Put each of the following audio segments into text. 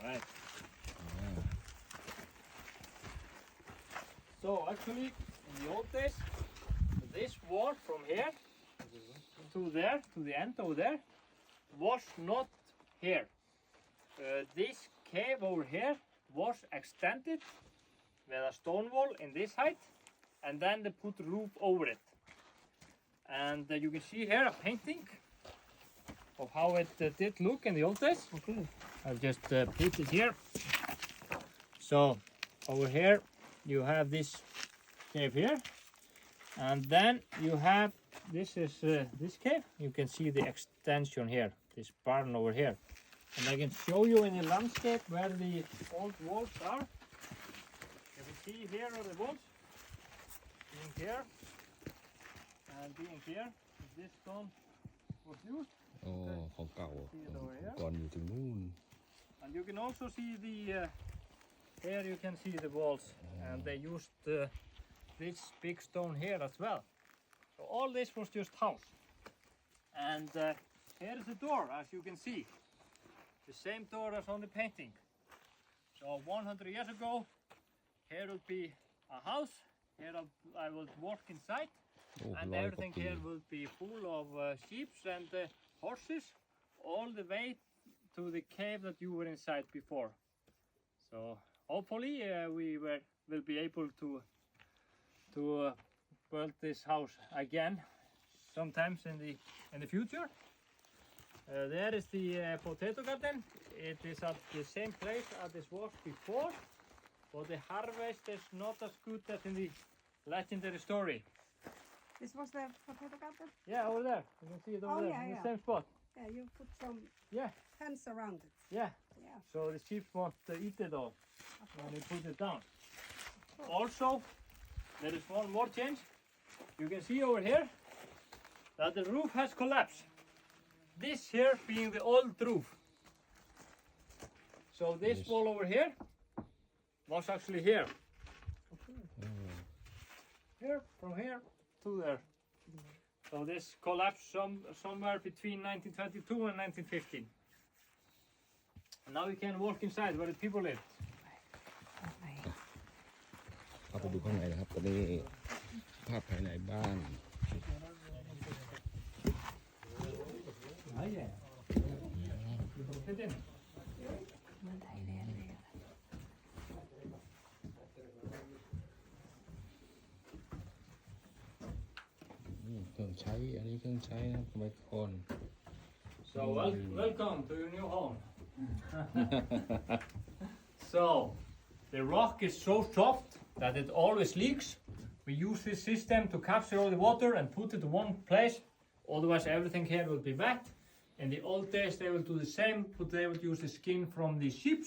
Alright. So actually, in the old days, this wall from here to there, to the end over there, was not here. This cave over here was extended with a stone wall in this height, and then they put the roof over it. And you can see here a painting of how it did look in the old days. Okay. I've just put it here. So over here you have this cave here, and then you have this is this cave. You can see the extension here, this barn over here, and I can show you in the landscape where the old walls are. You can see here are the walls, being here and being here. This stone was used. อ๋อของเก่าก่อนอยู่ถึงนู่น And you can also see the here you can see the walls, and they used this big stone here as well. So all this was just house. And here is the door, as you can see, the same door as on the painting. So 100 years ago, here would be a house. Here I would work inside, โอ้ and ร้อยกว่า everything ปี here will be full of sheep and horses, all the way to the cave that you were inside before. So hopefully we will be able to build this house again sometimes in the future. There is the potato garden. It is at the same place as it was before, but the harvest is not as good as in the legendary story. This was the potato garden? Yeah, over there. You can see it over Oh, there, yeah, in yeah. the same spot. Yeah, you put some Yeah, fence around it. yeah. Yeah. So the sheep won't eat it all Of when course. you put it down. Also, there is one more change. You can see over here that the roof has collapsed. This here being the old roof. So this Yes. wall over here was actually here. Here, from here to there. So this collapsed somewhere between 1922 and 1915. And now you can walk inside where the people live. เข้าไปดูข้างในนะครับตอนนี้ภาพภายในบ้าน Ah, yeah. Sit in. เครื่องใช้อันนี้เครื่องใช้นะครับสมัยก่อน So welcome to your new home. So the rock is so soft that it always leaks. We use this system to capture all the water and put it in one place. Otherwise everything here will be wet. In the old days they will do the same, but they would use the skin from the sheep.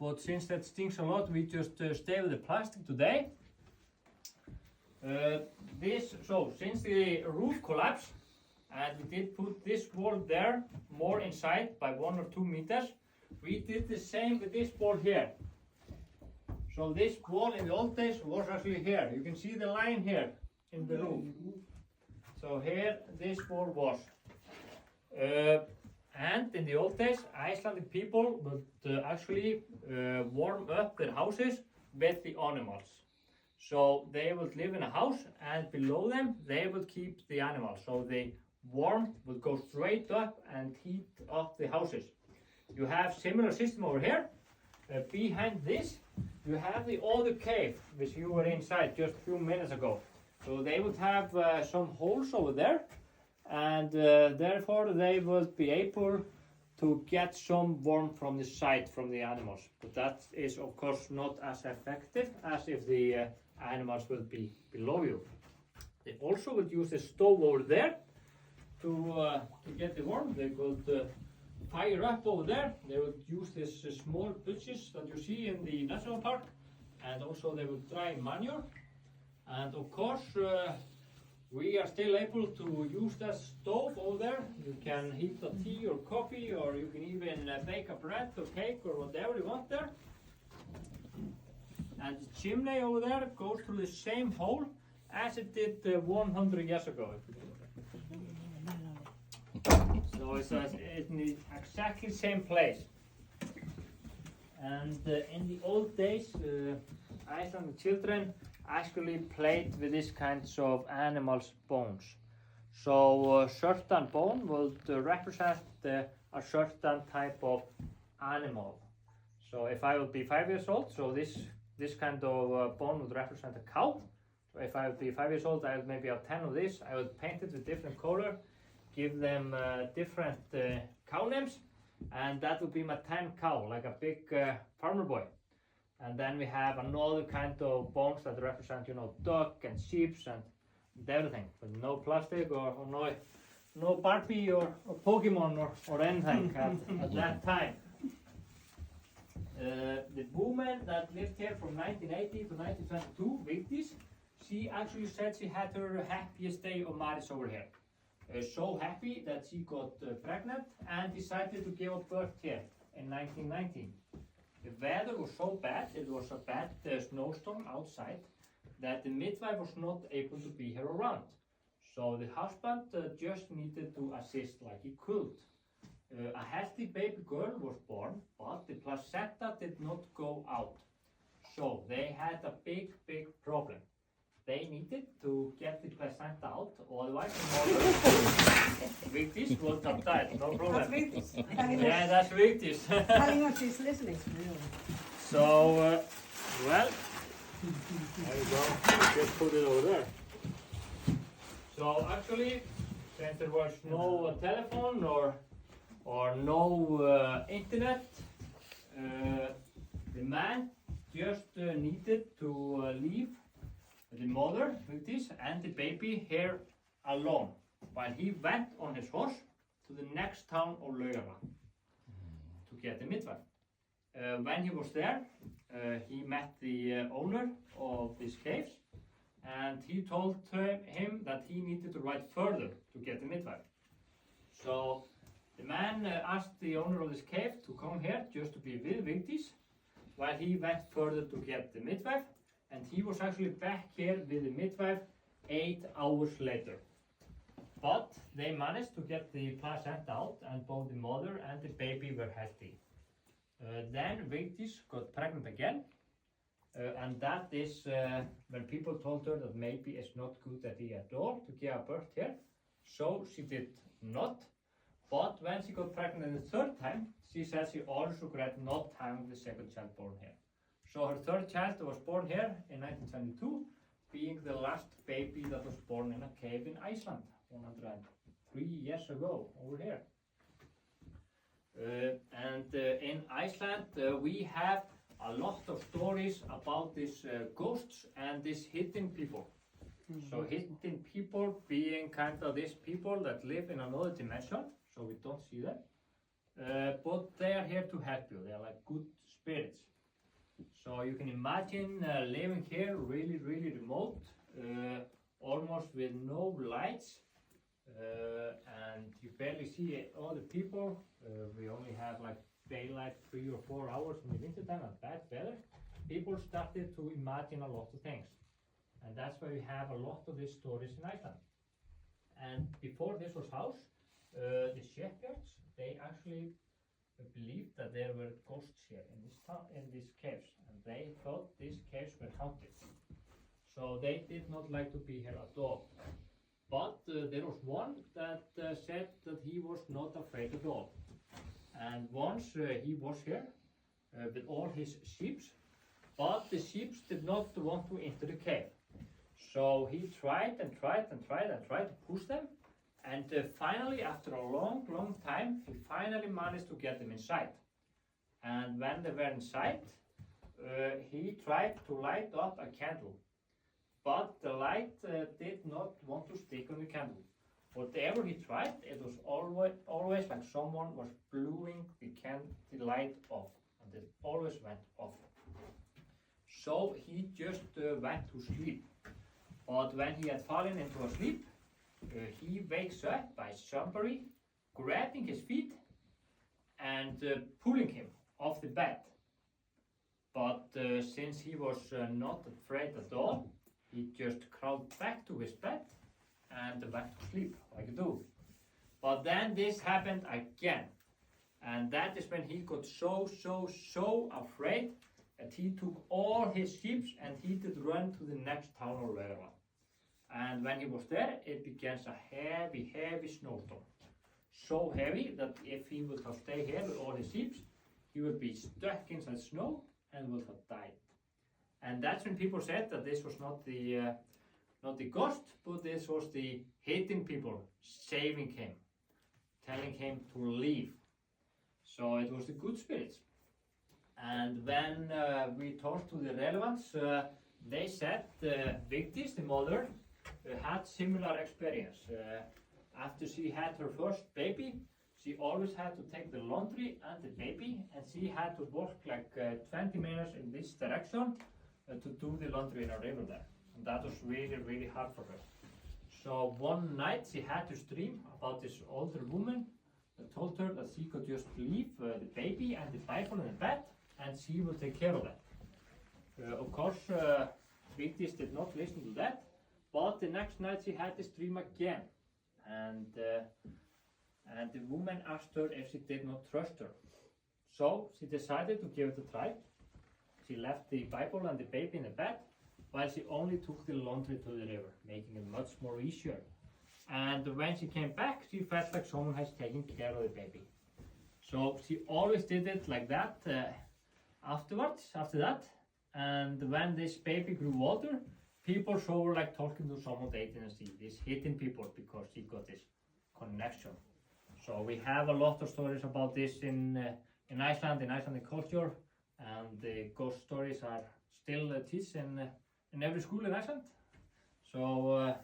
But since that stinks a lot, we just stay with the plastic today. Since the roof collapsed, and we did put this wall there more inside by 1 or 2 meters, we did the same with this wall here. So this wall in the old days was actually here. You can see the line here in the roof. So here this wall was. And in the old days, Icelandic people would actually warm up their houses with the animals. So they would live in a house, and below them they would keep the animals. So the warmth would go straight up and heat up the houses. You have similar system over here. Behind this, you have the other cave, which you were inside just a few minutes ago. So they would have some holes over there, and therefore they would be able to get some warmth from the side from the animals. But that is of course not as effective as if the animals will be below you. They also would use a stove over there to get the warmth. They could fire up over there. They would use these small bushes that you see in the national park, and also they would dry manure. And of course we are still able to use that stove over there. You can heat a tea or coffee, or you can even bake a bread or cake or whatever you want there. And the chimney over there goes through the same hole as it did 100 years ago. So So it's in the exactly same place. And in the old days, Icelandic children actually played with these kinds of animals' bones. So a certain bone would represent a certain type of animal. So if I would be 5 years old, so this kind of bone would represent a cow. So if I would be 5 years old, I would maybe have 10 of this. I would paint it with different color, give them different cow names, and that would be my 10 cow, like a big farmer boy. And then we have another kind of bones that represent, you know, duck and sheep and everything, but no plastic or no Barbie or Pokemon or anything at that time. The woman that lived here from 1980 to 1922, Vigdís, she actually said she had her happiest day of marriage over here. So happy that she got pregnant and decided to give birth here in 1919. The weather was so bad, it was a bad snowstorm outside, that the midwife was not able to be here around. So the husband just needed to assist like he could. A healthy baby girl was born, but the placenta did not go out. So they had a big problem. They needed to get the placenta out, otherwise the mother Vigdís would have died, no problem. That's Vigdís. Yeah, that's Vigdís. Telling us she's listening. So, well, there you go, just put it over there. So actually, since there was no telephone or no internet, the man just needed to leave the mother, Vigdís, and the baby here alone, while he went on his horse to the next town of Laugarvatn to get the midwife. When he was there, he met the owner of these caves, and he told him that he needed to ride further to get the midwife. So the man asked the owner of this cave to come here just to be with Vigdís, while he went further to get the midwife, and he was actually back here with the midwife 8 hours later. But they managed to get the placenta out, and both the mother and the baby were healthy. Then Vigdís got pregnant again, and that is when people told her that maybe it's not good idea at all to give birth here. So she did not. But when she got pregnant the third time, she said she also regretted not having the second child born here. So her third child was born here in 1922, being the last baby that was born in a cave in Iceland 103 years ago, over here. And in Iceland we have a lot of stories about these ghosts and these hidden people. So hidden people being kind of these people that live in another dimension, so we don't see them, but they are here to help you. They are like good spirits. So you can imagine living here really remote, almost with no lights, and you barely see other people. We only have like daylight 3 or 4 hours in the winter time and bad weather. People started to imagine a lot of things, and that's why we have a lot of these stories in Iceland. And before this was house, the shepherds, they actually believed that there were ghosts here in this town, in these caves, and they thought these caves were haunted. So they did not like to be here at all. But there was one that said that he was not afraid at all. And once he was here with all his sheep, but the sheep did not want to enter the cave. So he tried to push them, and finally, after a long time, he finally managed to get them inside. And when they were inside, he tried to light up a candle, but the light did not want to stick on the candle. Whatever he tried, it was always like someone was blowing the light off, and it always went off. So he just went to sleep. But when he had fallen into a sleep, he wakes up by somebody grabbing his feet and pulling him off the bed. But since he was not afraid at all, he just crawled back to his bed and went to sleep like a dove. But then this happened again. And that is when he got so afraid that he took all his sheep and he did run to the next town or wherever. And when he was there, it began a heavy snowstorm. So heavy that if he would have stayed here with all his sheep, he would be stuck inside snow and would have died. And that's when people said that this was not the ghost, but this was the hidden people saving him, telling him to leave. So it was the good spirits. And when we talked to the relevants, they said Vigdis, the mother, had similar experience. After she had her first baby, she always had to take the laundry and the baby, and she had to walk like 20 minutes in this direction to do the laundry in a river there. And that was really hard for her. So one night she had to dream about this older woman that told her that she could just leave the baby and the Bible in the bed and she would take care of that. Of course, Vigdis did not listen to that, but the next night she had this dream again. And the woman asked her if she did not trust her. So she decided to give it a try. She left the Bible and the baby in the bed, while she only took the laundry to the river, making it much more easier. And when she came back, she felt like someone has taken care of the baby. So she always did it like that after that. And when this baby grew older, people saw her like talking to someone they didn't see, these hidden people, because she got this connection. So we have a lot of stories about this in Iceland, in Icelandic culture, and the ghost stories are still taught in every school in Iceland. So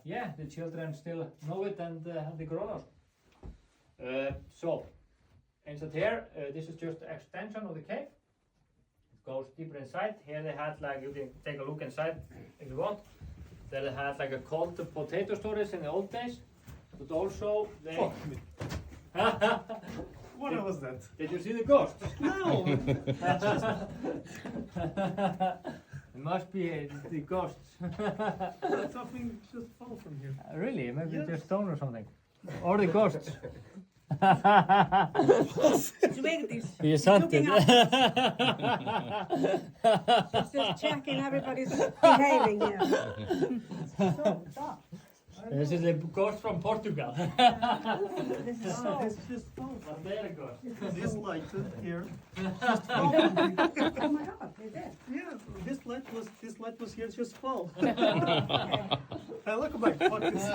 yeah, the children still know it and the grown-ups. So inside here, this is just the extension of the cave. It goes deeper inside. Here they had like, you can take a look inside if you want. There they had like a cold potato storage in the old days, but also they. Fuck me. What was that? Did you see the ghost? No! It must be the ghosts. Something just fell from here. Really? Maybe Yes. just stone or something. Or the ghosts. Vigdis. He is Looking hunted. She's just checking everybody's behaving here. So tough. This is a ghost from Portugal. This is so. This just fell. But they're a ghost. This light here. Oh my God, they did. Yeah, this light was here, just fell. Okay. Hey, look back. Fuck this.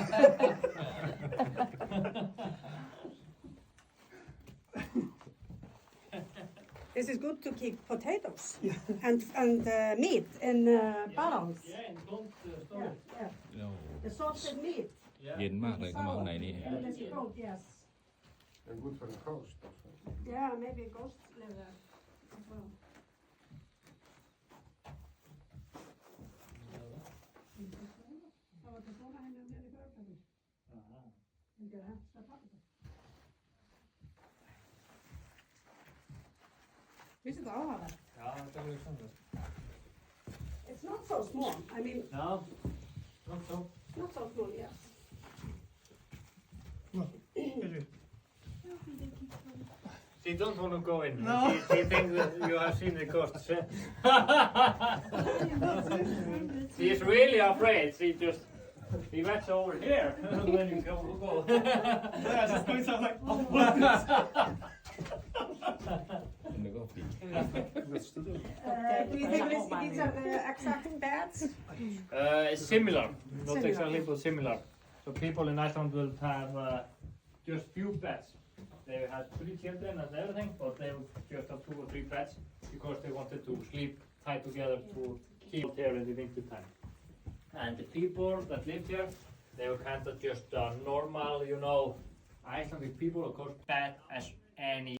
This is good to keep potatoes and meat in barrels. Yeah, and don't store Yeah, it. yeah. No The salted meat. เย็นมากเลยเข้ามาข้างในนี่ And it's cold, yes. And good for the coast also. Yeah, maybe ghosts live there as well. Visst är det Laugarvatn? Ja, det blir sånt. It's not so small. I mean, No, not so. not so small, yes. She don't want to go in. No. She thinks that you have seen the ghosts. She is really afraid. She went over here when you go. Yeah, just going sound like, oh, what is this? นึกว่าผี Do you think these are the exact beds? It's similar, not Similar. exactly, but similar. So people in Iceland will have just few beds. They had 3 children and everything, but they would just have 2 or 3 beds because they wanted to sleep tight together to keep here in the winter time. And the people that lived here, they were kind of just normal, Icelandic people, of course, bad as any